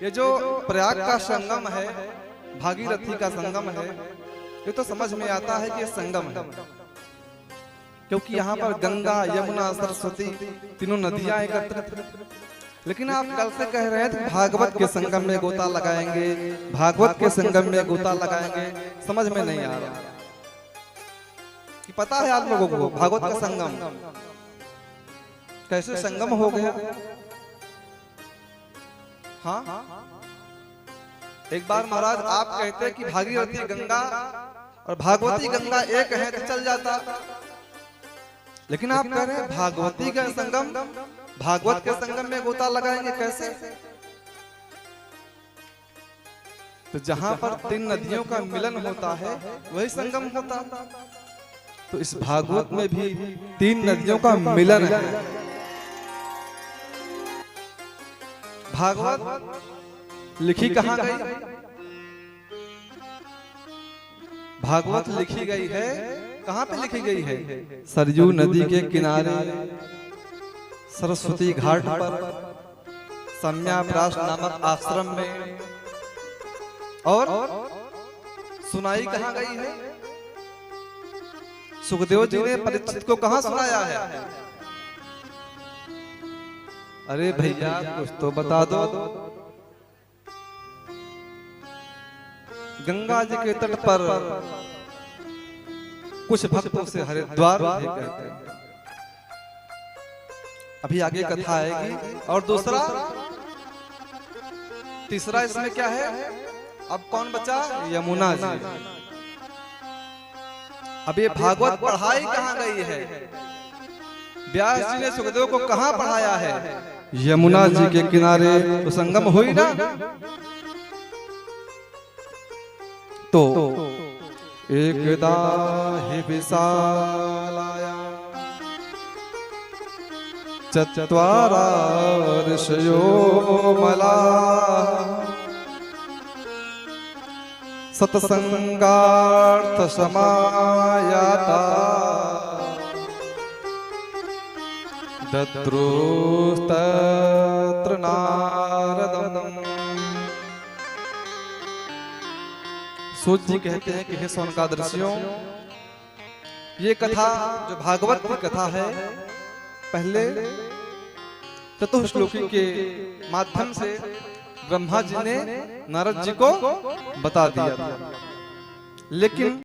ये जो प्रयाग का संगम है, भागीरथी का संगम है, ये तो समझ में आता है कि संगम है, क्योंकि यहाँ पर गंगा, यमुना, सरस्वती तीनों नदियां एकत्रित हैं। लेकिन आप कल से कह रहे थे भागवत के संगम में गोता लगाएंगे, भागवत के संगम में गोता लगाएंगे, समझ में नहीं आ रहा कि पता है आप लोगों को भागवत का संगम कैसे संगम हो गया। हाँ, एक बार महाराज आप कहते कि भागीरथी गंगा और भागवती गंगा एक है तो चल जाता, लेकिन आप कह रहे हैं भागवती का संगम भागवत के संगम में गोता लगाएंगे कैसे। तो जहां पर तीन नदियों का मिलन होता है वही संगम होता, तो इस भागवत में भी तीन नदियों का मिलन है। भागवत लिखी कहां गई? भागवत लिखी गई है कहां पे लिखी गई है? सरयू नदी के किनारे, सरस्वती घाट पर, सम्याप्रास नामक आश्रम में। और सुनाई कहां गई है? सुखदेव जी ने परीक्षित को कहां सुनाया है? अरे भैया कुछ तो बता दो। गंगा जी के तट पर कुछ भक्तों से हरिद्वार भी कहते हैं। अभी आगे कथा आएगी। और दूसरा, तीसरा इसमें क्या है? अब कौन बचा? यमुना जी। अब ये भागवत पढ़ाई कहां गई है? व्यास जी ने सुखदेव को कहां पढ़ाया है? यमुना जी के किनारे। तो संगम हुई ना। तो एकदा हि विशालाया चत्वारा ऋषयो मला सत्संगार्थ समायाता दद्रुस्तत्र नारदम्। सूत जी कहते हैं कि हे सौनकादर्शियों, ये कथा जो भागवत की कथा है पहले चतुश्लोकी के माध्यम से ब्रह्मा जी ने नारद जी को बता दिया था, लेकिन